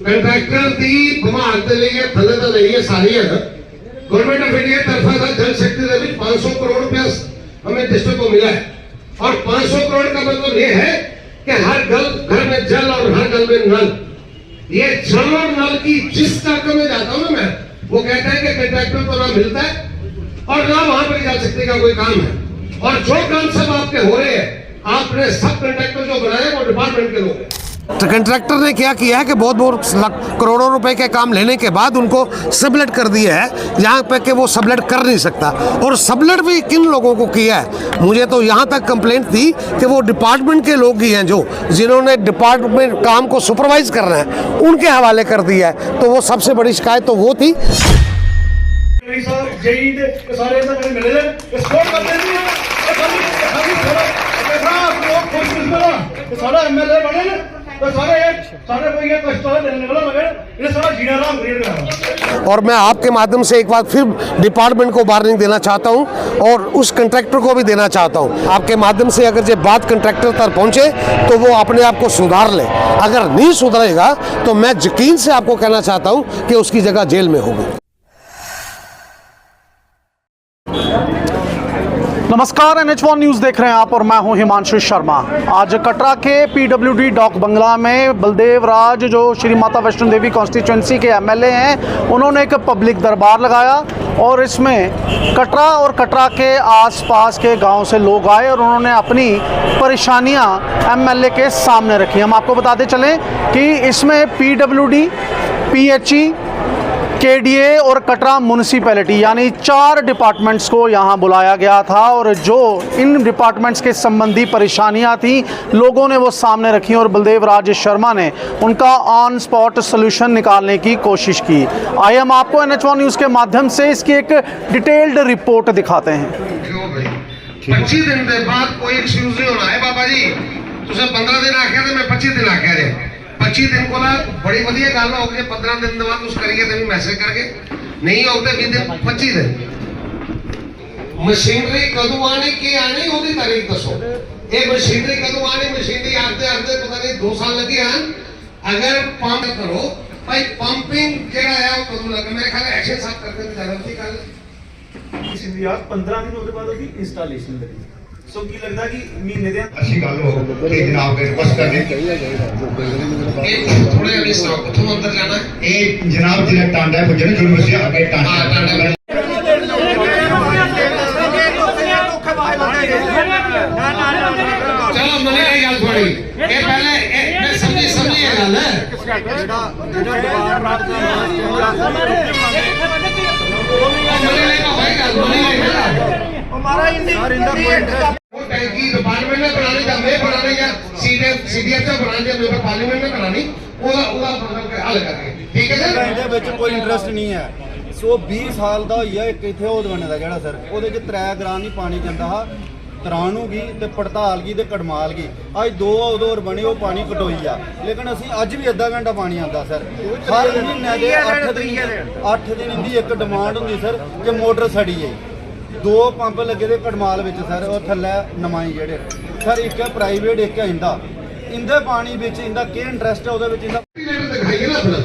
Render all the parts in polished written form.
Contractor की घुमाण के लिए थले तो नहीं है सारी है गवर्नमेंट ऑफ इंडिया तरफा था जल शक्ति के 500 करोड़ रुपया हमें डिस्ट्रिक्ट को मिला है और 500 करोड़ का मतलब ये है कि हर घर में जल और हर घर में नल। ये जल और नल की जिस इलाके में जाता हूं ना मैं, वो कहता है कि कंट्रैक्टर को ना मिलता है और ना वहां पर जल शक्ति का कोई काम है और जो काम सब आपके हो रहे हैं आपने सब कंट्रैक्टर जो बनाए वो डिपार्टमेंट के लोग हैं। तो कंट्रैक्टर ने क्या किया है कि बहुत करोड़ों रुपए के काम लेने के बाद उनको सबलेट कर दिया है यहाँ पे कि वो सबलेट कर नहीं सकता। और सबलेट भी किन लोगों को किया है, मुझे तो यहाँ तक कंप्लेंट थी कि वो डिपार्टमेंट के लोग ही हैं जो जिन्होंने डिपार्टमेंट काम को सुपरवाइज करना है उनके हवाले कर दिया है। तो वो सबसे बड़ी शिकायत तो वो थी। और मैं आपके माध्यम से एक बार फिर डिपार्टमेंट को वार्निंग देना चाहता हूं और उस कंट्रैक्टर को भी देना चाहता हूं। आपके माध्यम से अगर ये बात कंट्रैक्टर तक पहुंचे तो वो अपने आप को सुधार ले, अगर नहीं सुधरेगा तो मैं यकीन से आपको कहना चाहता हूं कि उसकी जगह जेल में होगी। नमस्कार, NH1 न्यूज़ देख रहे हैं आप और मैं हूं हिमांशु शर्मा। आज कटरा के PWD डॉक बंगला में बलदेव राज जो श्री माता वैष्णो देवी कॉन्स्टिट्यूंसी के MLA हैं, उन्होंने एक पब्लिक दरबार लगाया और इसमें कटरा और कटरा के आसपास के गांव से लोग आए और उन्होंने अपनी परेशानियां MLA के सामने रखी। हम आपको बताते चलें कि इसमें PWD, PHE, KDA और कटरा म्यूनिसिपैलिटी यानी 4 डिपार्टमेंट्स को यहाँ बुलाया गया था और जो इन डिपार्टमेंट्स के संबंधी परेशानियाँ थी लोगों ने वो सामने रखी और बलदेव राज शर्मा ने उनका ऑन स्पॉट सोल्यूशन निकालने की कोशिश की। आइए हम आपको NH1 न्यूज़ के माध्यम से इसकी एक डिटेल्ड रिपोर्ट दिखाते हैं। 25 दिन के बाद कोई एक्सक्यूज नहीं होना है बाबा जी, तुझे 15 दिन आख्या मैं 25 दिन आख्या रे 25 दिन को बड़ी वधिया गल हो गई। 15 दिन बाद उस करिए तो मैसेज करके नहीं होते 20 दिन 25 दिन मशीनरी कदों आने की आनी ओदी तारीख दसो। ये मशीनरी कदों आनी, मशीनरी आते आते पता नहीं 2 साल लगे हैं। अगर पंप करो भाई पंपिंग जेड़ा है वो कदों लगे, मेरे ख्याल एक्शन साफ करके ज्यादा ठीक है। मशीनरी आप 15 दिन ਉਹਦੇ ਬਾਅਦ ਉਹਦੀ ਇੰਸਟਾਲੇਸ਼ਨ ਕਰੀ। सो की लगता कि महीने ਦੇ अच्छी गल हो कि जनाब के रिक्वेस्ट करने थोड़े अभी स्टॉक तो अंदर जाना है। ये जनाब जिला टांडा है पुजने यूनिवर्सिटी आगे टांडा चलो मने ये गल थोड़ी ये पहले मैं समझी ये गल है हमारा टैंकी डिपार्टमेंट ने बनानी या मैं बनानी या सीडीएफ से बनानी या मेरे पार्लियामेंट ने बनानी ओदा हल करके ठीक है सर। ਇਹਦੇ ਵਿੱਚ ਕੋਈ ਇੰਟਰਸਟ ਨਹੀਂ ਹੈ। ਸੋ 20 ਸਾਲ ਦਾ ਹੋਇਆ ਇੱਕ ਇੱਥੇ ਉਹ ਬਣੇ ਦਾ ਜਿਹੜਾ ਸਰ ਉਹਦੇ ਚ 3 ਗ੍ਰਾਮ ਹੀ ਪਾਣੀ ਜਾਂਦਾ ਹਾ। ਤਰਾਣੂ ਗਈ ਤੇ ਪੜਤਾਲ ਗਈ ਤੇ ਕੜਮਾਲ ਗਈ। ਅੱਜ 2 ਉਦੋਰ ਬਣੀ ਉਹ ਪਾਣੀ ਕਟੋਈ ਆ, ਲੇਕਿਨ ਅਸੀਂ ਅੱਜ ਵੀ ਅੱਧਾ ਘੰਟਾ ਪਾਣੀ ਆਉਂਦਾ ਸਰ। ਹਰ ਮਹੀਨੇ ਦੇ 8 ਦਿਨ ਦੀ ਇੱਕ ਡਿਮਾਂਡ ਹੁੰਦੀ ਸਰ ਕਿ ਮੋਟਰ ਸੜੀ ਹੈ। 2 ਪੰਪ ਲੱਗੇ ਦੇ ਕੜਮਾਲ ਵਿੱਚ ਸਰ ਉਹ ਥੱਲੇ ਨਮਾਈ ਜਿਹੜੇ ਸਰ ਇੱਕ ਪ੍ਰਾਈਵੇਟ ਇੱਕ ਇੰਦਾ ਇੰਦੇ ਪਾਣੀ ਵਿੱਚ ਇੰਦਾ ਕੀ ਇੰਟਰਸਟ ਹੈ ਉਹਦੇ ਵਿੱਚ ਇੰਦਾ दिखाइए ना अपना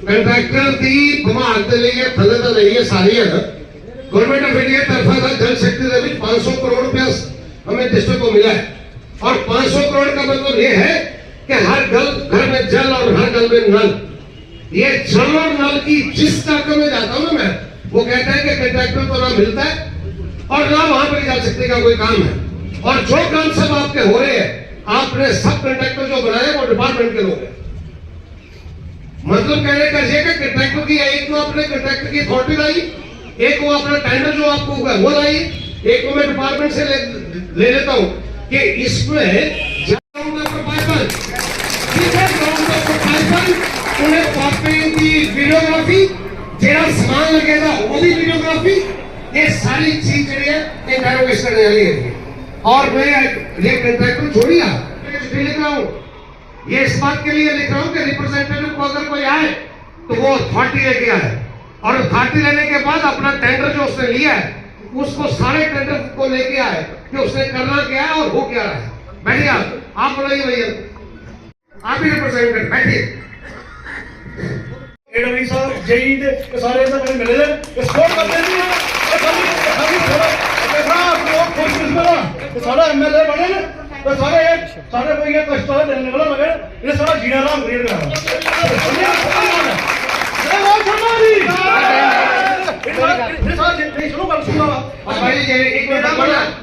कंट्रैक्टर की घुमाण के लिए थले तो नहीं है सारी है गवर्नमेंट ऑफ इंडिया तरफा था जल शक्ति के 500 करोड़ रुपया हमें डिस्ट्रिक्ट को मिला है और 500 करोड़ का मतलब ये है कि हर घर में जल और हर घर में नल। ये जल और नल की जिस इलाके में जाता हूं ना मैं, वो कहता है कि कंट्रैक्टर को ना मिलता है और ना वहां पर जल शक्ति का कोई काम है और जो काम सब आपके हो रहे हैं आपने सब कंट्रैक्टर जो बनाए वो डिपार्टमेंट के लोग हैं। मतलब कहने का ये कि कंट्रैक्टर की एक तो अपने कंट्रैक्टर की अथॉरिटी लाई, एक वो अपना टेंडर जो आपको होगा वो लाई, एक को मैं डिपार्टमेंट से ले लेता हूं कि इसमें उन्हें पाइपिंग की वीडियोग्राफी जेड़ा सामान लगेगा वो भी वीडियोग्राफी, ये सारी चीज जो है इंटरोगेशन करने वाली है। और मैं ये कंट्रैक्टर छोड़िए लिख रहा हूँ, ये इस बात के लिए लिख रहा हूँ कि रिप्रेजेंटेटिव को अगर कोई आए तो वो अथॉरिटी लेके आए और अथॉरिटी लेने के बाद अपना टेंडर जो उसने लिया है उसको सारे टेंडर को लेके आए कि उसने करना क्या है और हो क्या रहा है। बैठिए आप बोलिए भैया, आप ही रिप्रेजेंट कर, बैठिए। एडवी साहब जेई दे सारे सब मिले थे स्पोर्ट करते नहीं है सारा एमएलए बने ने तो सारे कोई ये कष्ट है देने वाला लगे ये सारा जीना राम क्रिएट कर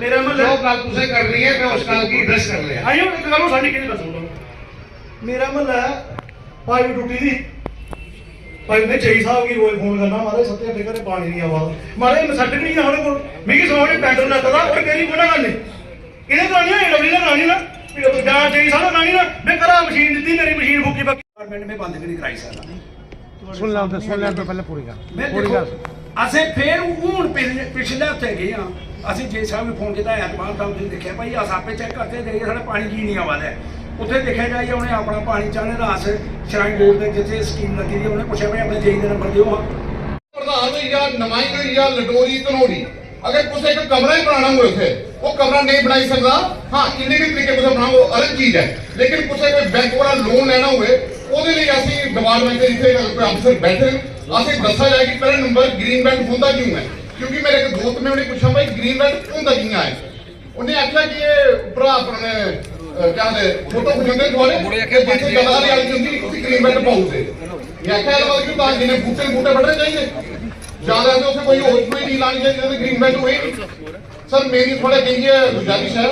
मेरा मतलब जो बात तुझे कर रही है मैं उस काल की ड्रेस कर लिया आइयो एक गलो साडी किने कर सुनो मेरा मतलब पाइप टूटी थी भाई ने जय साहब की रोज फोन करना हमारे सत्य टिकर पानी नहीं आवा हमारे सर्टिफिकेट नहीं हमारे को मिगी समझ में पैटर्न ना था और तेरी गुना करने इन्हें करानी है डबली ना करानी ना तो जा जय साहब करानी ना मैं करा मशीन दी मेरी मशीन फूकी डिपार्टमेंट में बंद नहीं कराई सकता सुन लो पहले पूरी मैं देखो ਅਸੀਂ ਫੇਰ ਹੁਣ ਪਿਛਲੇ ਹਫਤੇ ਗਏ ਆ ਅਸੀਂ ਜੇ ਸਾਹਿਬ ਨੂੰ ਫੋਨ ਕੀਤਾ ਐਤਵਾਰ ਦਾ ਤੁਸੀਂ ਦੇਖਿਆ ਭਾਈ ਅਸ ਆਪੇ ਚੈੱਕ ਕਰਦੇ ਜਾਈਏ ਸਾਡਾ ਪਾਣੀ ਕੀ ਨਹੀਂ ਆਵਾਦਾ ਉੱਥੇ ਦੇਖਿਆ ਜਾਈਏ ਉਹਨੇ ਆਪਣਾ ਪਾਣੀ ਚਾਹਣੇ ਰਾਸ ਸ਼ਰਾਈਨ ਬੋਰਡ ਦੇ ਜਿੱਥੇ ਸਕੀਮ ਲੱਗੀ ਦੀ ਉਹਨੇ ਪੁੱਛਿਆ ਭਾਈ ਆਪਣੇ ਜੇਈ ਦਾ ਨੰਬਰ ਦਿਓ प्रधान या नुमाइंदे या लटोरी तनोड़ी अगर कुछ एक कमरा ही बनाना हुए थे वो कमरा नहीं बनाई सकता हाँ इन्हें भी तरीके से बनाना वो अलग चीज है लेकिन कुछ एक बैंक वाला लोन लेना हुए ਉਹਦੇ ਲਈ ਅਸੀਂ डिपार्टमेंट ਦੇ ਇੱਥੇ ਕੋਈ ਅਫਸਰ ਬੈਠੇ ਅਸੀਂ ਦੱਸਿਆ ਜਾਏ ਕਿ ਪਹਿਲਾ ਨੰਬਰ ਗ੍ਰੀਨ ਬੈਲਟ ਹੁੰਦਾ ਕਿਉਂ ਹੈ ਕਿਉਂਕਿ ਮੇਰੇ ਇੱਕ ਦੋਸਤ ਨੇ ਉਹਨੇ ਪੁੱਛਿਆ ਭਾਈ ਗ੍ਰੀਨ ਬੈਲਟ ਹੁੰਦਾ ਕਿਉਂ ਹੈ ਉਹਨੇ ਆਖਿਆ ਕਿ ਇਹ ਭਰਾ ਆਪਣੇ ਕਹਿੰਦੇ ਫੋਟੋ ਖਿਚਾਉਂਦੇ ਦੁਆਰੇ ਕਿ ਜਿੱਥੇ ਜਗ੍ਹਾ ਵਾਲੀ ਹੁੰਦੀ ਤੁਸੀਂ ਗ੍ਰੀਨ ਬੈਲਟ ਪਾਉਂਦੇ ਇਹ ਆਖਿਆ ਲਵਾ ਕਿ ਤਾਂ ਜਿਹਨੇ ਬੂਟੇ ਵੱਢਣੇ ਚਾਹੀਦੇ ਜ਼ਿਆਦਾ ਤੇ ਉੱਥੇ ਕੋਈ ਹੋਰ ਕੋਈ ਨਹੀਂ ਲਾਣੀ ਚਾਹੀਦੀ ਜਿਹਦੇ ਗ੍ਰੀਨ ਬੈਲਟ ਹੋਏ ਸਰ ਮੇਰੀ ਥੋੜਾ ਕਹੀ ਹੈ ਗੁਜ਼ਾਰਿਸ਼ ਹੈ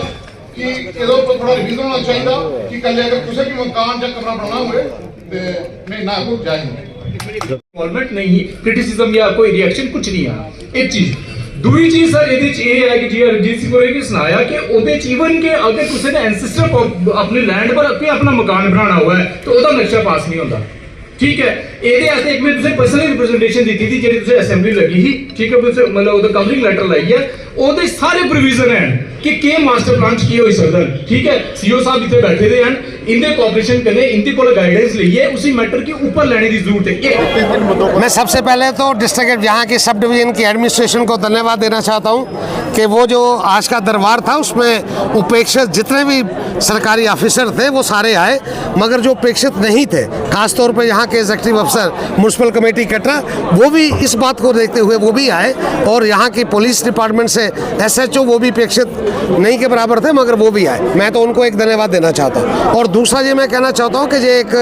कि ਇਹਦੇ ਉੱਪਰ ਥੋੜਾ ਰਿਵਿਜ਼ਨ ਹੋਣਾ ਚਾਹੀਦਾ ਕਿ ਕੱਲੇ ਅਗਰ ਕਿਸੇ ਵੀ ਮਕਾਨ ਜਾਂ ਕਮਰਾ ਬਣਾਉਣਾ ਹੋਵੇ ਤੇ ਮੈਂ ਨਾ ਹੋ ਜਾਏ इन्वॉल्वमेंट नहीं क्रिटिसिज्म या कोई रिएक्शन कुछ नहीं आ एक चीज दूसरी चीज सर ये है कि जी रंजीत सिंह होरें की सुनाया कि ओदे इवन के अगर किसी ने एंसेस्टर को अपने लैंड पर अपना मकान बनाना हुआ है तो ओदा नक्शा पास नहीं होता ठीक है ਇਹਦੇ ਵਾਸਤੇ ਇੱਕ ਮੈਂ ਤੁਸੀਂ ਪਰਸਨਲ ਰਿਪਰੈਜ਼ੈਂਟੇਸ਼ਨ ਦਿੱਤੀ ਸੀ ਜਿਹੜੀ ਤੁਸੀਂ ਅਸੈਂਬਲੀ ਲੱਗੀ ਸੀ ਠੀਕ ਹੈ ਤੁਸੀਂ ਮਤਲਬ ਉਹਦਾ ਕਵਰਿੰਗ ਲੈਟਰ ਲਾਈ ਹੈ ਉਹਦੇ ਸਾਰੇ ਪ੍ਰੋਵੀਜ਼ਨ ਹਨ ਕਿ ਮਾਸਟਰ ਪਲਾਨ ਚ ਕੀ ਹੋਈ ਸਕਦਾ ਠੀਕ है सीओ साहब ਇੱਥੇ बैठे ਦੇ ਹਨ इनके कोऑपरेशन करने इनके को गाइडेंस लिए उसी मैटर के ऊपर लेने की जरूरत है मैं सबसे पहले तो डिस्ट्रिक्ट यहाँ की सब डिवीजन की एडमिनिस्ट्रेशन को धन्यवाद देना चाहता हूँ कि वो जो आज का दरबार था उसमें उपेक्षित जितने भी सरकारी ऑफिसर थे वो सारे आए मगर जो उपेक्षित नहीं थे खासतौर पर यहाँ के एग्जीक्यूटिव अफसर म्यूनसिपल कमेटी कटरा वो भी इस बात को देखते हुए वो भी आए और यहाँ की पुलिस डिपार्टमेंट से SHO वो भी उपेक्षित नहीं के बराबर थे मगर वो भी आए मैं तो उनको एक धन्यवाद देना चाहता हूँ। और दूसरा ये मैं कहना चाहता हूँ कि ये एक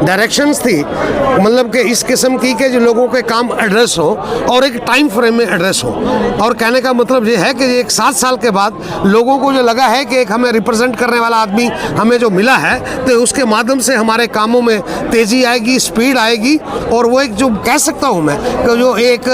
डायरेक्शंस थी मतलब कि इस किस्म की कि जो लोगों के काम एड्रेस हो और एक टाइम फ्रेम में एड्रेस हो और कहने का मतलब ये है कि एक 7 साल के बाद लोगों को जो लगा है कि एक हमें रिप्रेजेंट करने वाला आदमी हमें जो मिला है तो उसके माध्यम से हमारे कामों में तेज़ी आएगी स्पीड आएगी और वो एक जो कह सकता हूँ मैं कि जो एक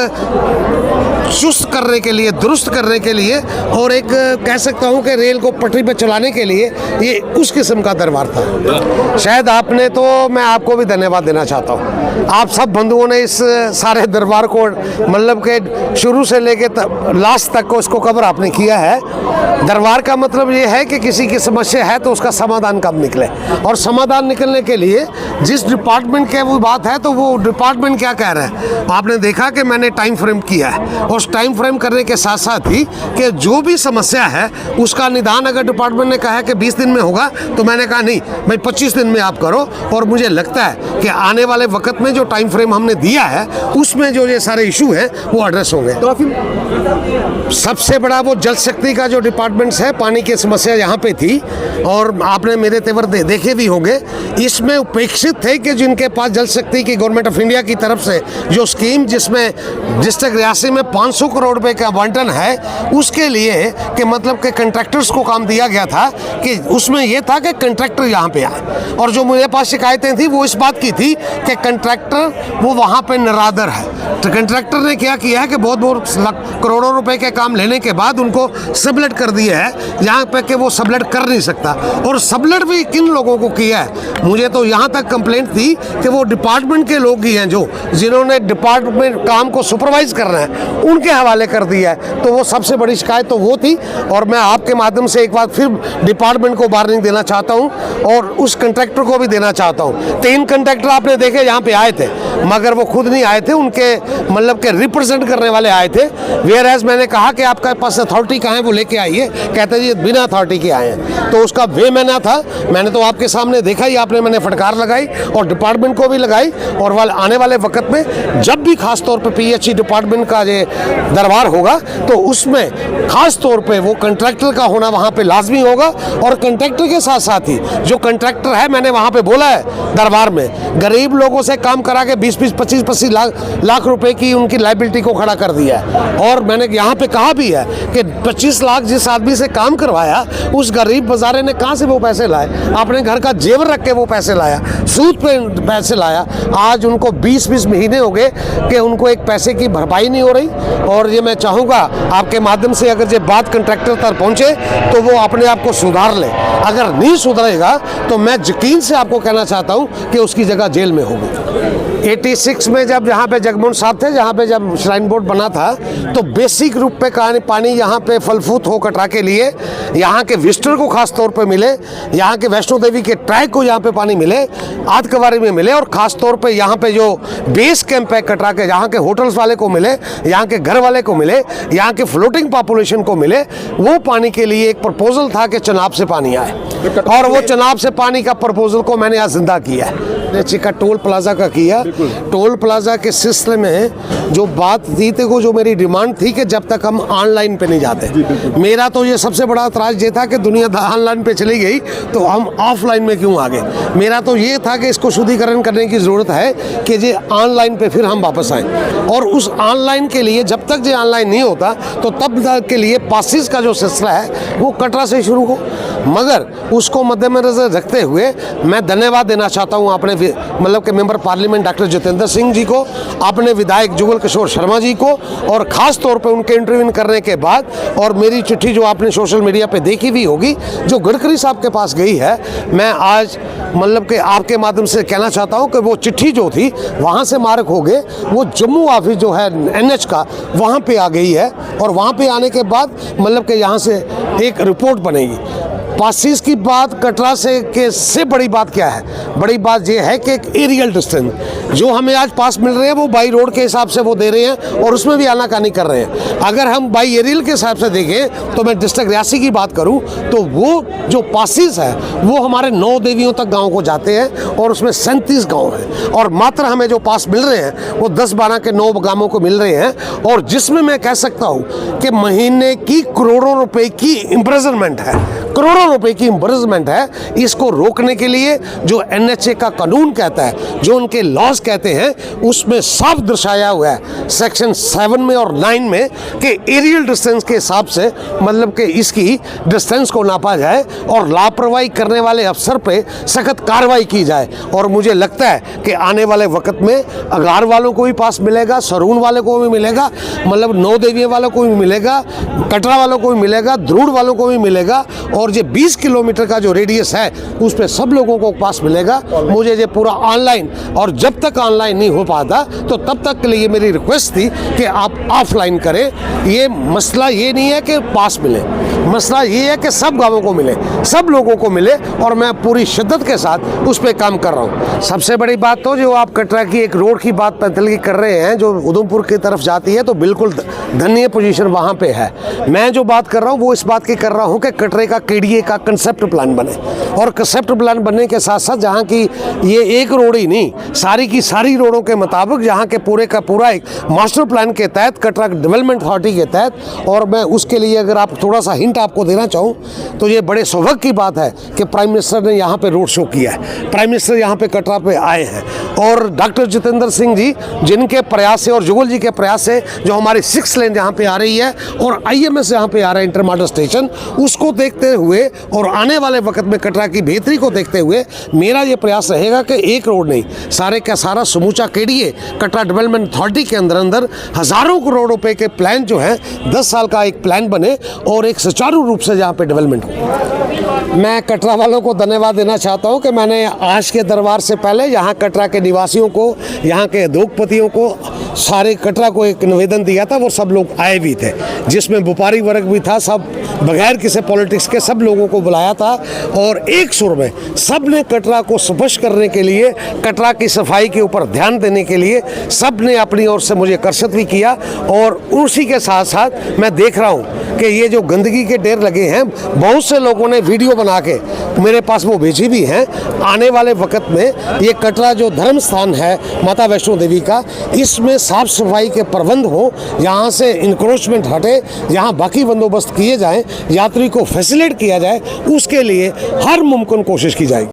चुस्त करने के लिए दुरुस्त करने के लिए और एक कह सकता हूँ कि रेल को पटरी पर चलाने के लिए ये उस किस्म का दरबार था शायद आपने तो मैं आपको भी धन्यवाद देना चाहता हूँ आप सब बंधुओं ने इस सारे दरबार को मतलब के शुरू से लेके लास्ट तक को इसको कवर आपने किया है दरबार का मतलब ये है कि किसी की समस्या है तो उसका समाधान कब निकले और समाधान निकलने के लिए जिस डिपार्टमेंट के वो बात है तो वो डिपार्टमेंट क्या कह रहा है आपने देखा कि मैंने टाइम फ्रेम किया है और उस टाइम फ्रेम करने के साथ साथ ही कि जो भी समस्या है उसका निदान अगर डिपार्टमेंट ने कहा है कि 20 दिन में होगा तो मैंने कहा नहीं भाई 25 दिन में आप करो और मुझे लगता है कि आने वाले वक्त में जो टाइम फ्रेम हमने दिया है उसमें जो ये सारे इशू हैं वो एड्रेस होंगे तो सबसे बड़ा वो जल शक्ति का जो डिपार्टमेंट्स है पानी की समस्या यहाँ पे थी और आपने मेरे तेवर देखे भी होंगे इसमें उपेक्षित थे कि जिनके पास जल शक्ति की गवर्नमेंट ऑफ इंडिया की तरफ से जो स्कीम जिसमें डिस्ट्रिक्ट रियासी में 500 करोड़ रुपए का आवंटन है उसके लिए कि मतलब कि कंट्रैक्टर्स को काम दिया गया था कि उसमें यह था कि कंट्रैक्टर यहाँ पे आए और जो मेरे पास शिकायतें थी वो इस बात की थी कि कंट्रैक्टर वो वहाँ पे निरादर है तो कंट्रैक्टर ने क्या किया है कि बहुत करोड़ों रुपए के काम लेने के बाद उनको सबलेट कर दिया है यहाँ पे कि वो सबलेट कर नहीं सकता और सबलेट भी किन लोगों को किया है मुझे तो यहाँ तक कंप्लेंट थी कि वो डिपार्टमेंट के लोग ही हैं जो जिन्होंने डिपार्टमेंट काम को सुपरवाइज करना है उनके हवाले कर दिया है तो वो सबसे बड़ी शिकायत तो वो थी और मैं आपके माध्यम से एक बार फिर डिपार्टमेंट को वार्निंग देना चाहता हूँ और और उस कंट्रैक्टर को भी देना चाहता हूँ। 3 कंट्रैक्टर आपने देखे यहाँ पे आए थे, मगर वो खुद नहीं आए थे, उनके मतलब के रिप्रेजेंट करने वाले आए थे। वेयर एज मैंने कहा कि आपके पास अथॉरिटी कहाँ है, वो लेके आइए, कहते जी बिना अथॉरिटी के आए हैं। तो उसका वे मैंने था, मैंने तो आपके सामने देखा ही, आपने मैंने फटकार लगाई और डिपार्टमेंट को भी लगाई। और आने वाले वक्त में जब भी खास तौर पे PHE डिपार्टमेंट का ये दरबार होगा तो उसमें खास तौर पे वो कंट्रैक्टर का होना वहाँ पे लाजमी होगा। और कंट्रैक्टर के साथ साथ ही जो कंट्रैक्टर है, मैंने वहाँ पे बोला है दरबार में, गरीब लोगों से काम करा के 20-20, 25-25 लाख रुपए की उनकी लायबिलिटी को खड़ा कर दिया है। और मैंने यहाँ पे कहा भी है कि 25 लाख जिस आदमी से काम करवाया, उस गरीब बाजारे ने कहाँ से वो पैसे लाए? अपने घर का जेवर रख के वो पैसे लाया, सूद पे पैसे लाया। आज उनको 20-20 महीने हो गए कि उनको एक पैसे की भरपाई नहीं हो रही। और ये मैं चाहूँगा आपके माध्यम से, अगर ये बात कंट्रैक्टर तक पहुँचे तो वो अपने आप को सुधार ले। अगर नहीं सुधरेगा तो मैं यकीन से आपको कहना चाहता हूँ कि उसकी जगह जेल में होगी। 86 में जब यहाँ पे जगमोहन साहब थे, जहाँ पे जब श्राइन बोर्ड बना था, तो बेसिक रूप पे पानी यहाँ पे फलफूत हो कटरा के लिए यहाँ के विजिटर को खास तौर पे मिले, यहाँ के वैष्णो देवी के ट्रैक को यहाँ पे पानी मिले, आधकवारी में मिले, और ख़ास तौर पे यहाँ पे जो बेस कैंप है कटरा के, यहाँ के होटल्स वाले को मिले, यहाँ के घर वाले को मिले, यहाँ के फ्लोटिंग पॉपुलेशन को मिले। वो पानी के लिए एक प्रपोजल था कि चनाब से पानी आए, और वो चनाब से पानी का प्रपोजल को मैंने आज जिंदा किया है। चिका टोल प्लाजा का किया। टोल प्लाजा के सिलसिले में जो बात थी, तो जो मेरी डिमांड थी कि जब तक हम ऑनलाइन पे नहीं जाते, मेरा तो ये सबसे बड़ा एतराज़ ये था कि दुनिया ऑनलाइन पे चली गई तो हम ऑफलाइन में क्यों आ गए। मेरा तो ये था कि इसको शुद्धिकरण करने की ज़रूरत है कि ये ऑनलाइन पे फिर हम वापस आएँ। और उस ऑनलाइन के लिए जब तक ये ऑनलाइन नहीं होता तो तब तक के लिए पासिस का जो सिलसिला है वो कटरा से शुरू हो। मगर उसको मद्देनजर रखते हुए मैं धन्यवाद देना चाहता हूँ अपने मतलब के member parliament doctor Jitendra Singh ji को, अपने विधायक जुगल किशोर शर्मा जी को, और ख़ास तौर पे उनके इंटरव्यू करने के बाद, और मेरी चिट्ठी जो आपने सोशल मीडिया पे देखी भी होगी, जो गडकरी साहब के पास गई है, मैं आज मतलब के आपके माध्यम से कहना चाहता हूँ कि वो चिट्ठी जो थी वहाँ से मार्क हो गए, वो जम्मू ऑफिस जो है NH का, वहाँ पे आ गई है। और वहाँ पे आने के बाद मतलब कि यहाँ से एक रिपोर्ट बनेगी। पासिस की बात कटरा से बड़ी बात क्या है? बड़ी बात यह है कि एक एरियल डिस्टेंस जो हमें आज पास मिल रहे हैं वो बाई रोड के हिसाब से वो दे रहे हैं, और उसमें भी आनाकानी कर रहे हैं। अगर हम बाई एरियल के हिसाब से देखें तो मैं डिस्ट्रिक्ट रियासी की बात करूं तो वो जो पासिस है वो हमारे 9 देवियों तक गाँव को जाते हैं, और उसमें 37 गाँव हैं। और मात्र हमें जो पास मिल रहे हैं वो 10-12 के 9 गाँवों को मिल रहे हैं, और जिसमें मैं कह सकता हूँ कि महीने की करोड़ों रुपए की इम्प्रिजनमेंट है, करोड़ों रुपए की इम्प्रिजनमेंट है। इसको रोकने के लिए जो NHA का कानून कहता है, जो उनके लॉज कहते हैं, उसमें साफ दर्शाया हुआ है सेक्शन 7 में और 9 में कि एरियल डिस्टेंस के हिसाब से मतलब कि इसकी डिस्टेंस को नापा जाए और लापरवाही करने वाले अफसर पे सख्त कार्रवाई की जाए। और मुझे लगता है कि आने वाले वक्त में अगार वालों को भी पास मिलेगा, सरून वाले को भी मिलेगा, मतलब 9 देवियों वालों को भी मिलेगा, कटरा वालों को भी मिलेगा, ध्रुड़ वालों को भी मिलेगा, और ये 20 किलोमीटर का जो रेडियस है उस पे सब लोगों को पास मिलेगा। मुझे ये पूरा ऑनलाइन, और जब तक ऑनलाइन नहीं हो पाता तो तब तक के लिए मेरी रिक्वेस्ट थी कि आप ऑफलाइन करें। ये मसला ये नहीं है कि पास मिले, मसला ये है कि सब गाँवों को मिले, सब लोगों को मिले, और मैं पूरी शिद्दत के साथ उस पर काम कर रहा हूँ। सबसे बड़ी बात तो जो आप कटरा की एक रोड की बात पैंतल कर रहे हैं जो उधमपुर की तरफ जाती है, तो बिल्कुल धन्य पोजीशन वहाँ पे है। मैं जो बात कर रहा हूँ वो इस बात की कर रहा हूँ कि कटरे का KDA का कंसेप्ट प्लान बने, और कंसेप्ट प्लान बनने के साथ साथ जहाँ की ये एक रोड ही नहीं, सारी की सारी रोडों के मुताबिक जहाँ के पूरे का पूरा एक मास्टर प्लान के तहत, कटरा डेवलपमेंट अथॉरिटी के तहत। और मैं उसके लिए अगर आप थोड़ा सा हिंट आपको देना चाहूँ तो ये बड़े सौभाग्य की बात है कि प्राइम मिनिस्टर ने यहाँ पे रोड शो किया है, प्राइम मिनिस्टर यहाँ पे कटरा पे आए हैं, और डॉक्टर जितेंद्र सिंह जी जिनके प्रयास से और जुगल जी के प्रयास से जो हमारी 6 लेन यहाँ पे आ रही है, और IMS यहाँ पे आ रहा है इंटरमॉडल स्टेशन, उसको देखते हुए और आने वाले वक्त में कटरा की बेहतरी को देखते हुए मेरा ये प्रयास रहेगा कि एक रोड नहीं, सारे का सारा समूचा KDA कटरा डेवलपमेंट अथॉरिटी के अंदर हज़ारों करोड़ रुपए के प्लान जो है 10 साल का एक प्लान बने, और एक सुचारू रूप से यहाँ पे डेवलपमेंट हो। मैं कटरा वालों को धन्यवाद देना चाहता हूँ कि मैंने आज के दरबार से पहले यहाँ कटरा के निवासियों को, यहाँ के उद्योगपतियों को, सारे कटरा को एक निवेदन दिया था, वो सब लोग आए भी थे, जिसमें व्यापारी वर्ग भी था, सब बगैर किसी पॉलिटिक्स के सब लोगों को बुलाया था और एक सुर में सब ने कटरा को स्वच्छ करने के लिए, कटरा की सफाई के ऊपर ध्यान देने के लिए सब ने अपनी ओर से मुझे कर्षित भी किया। और उसी के साथ साथ मैं देख रहा हूँ कि ये जो गंदगी के ढेर लगे हैं, बहुत से लोगों ने वीडियो बना के मेरे पास वो भेजी भी हैं। आने वाले वक्त में ये कटरा जो धर्म स्थान है माता वैष्णो देवी का, इसमें साफ सफाई के प्रबंध हो, यहाँ से इंक्रोचमेंट हटे, यहाँ बाकी बंदोबस्त किए जाएं, यात्री को फैसिलिटेट किया जाए, उसके लिए हर मुमकिन कोशिश की जाएगी।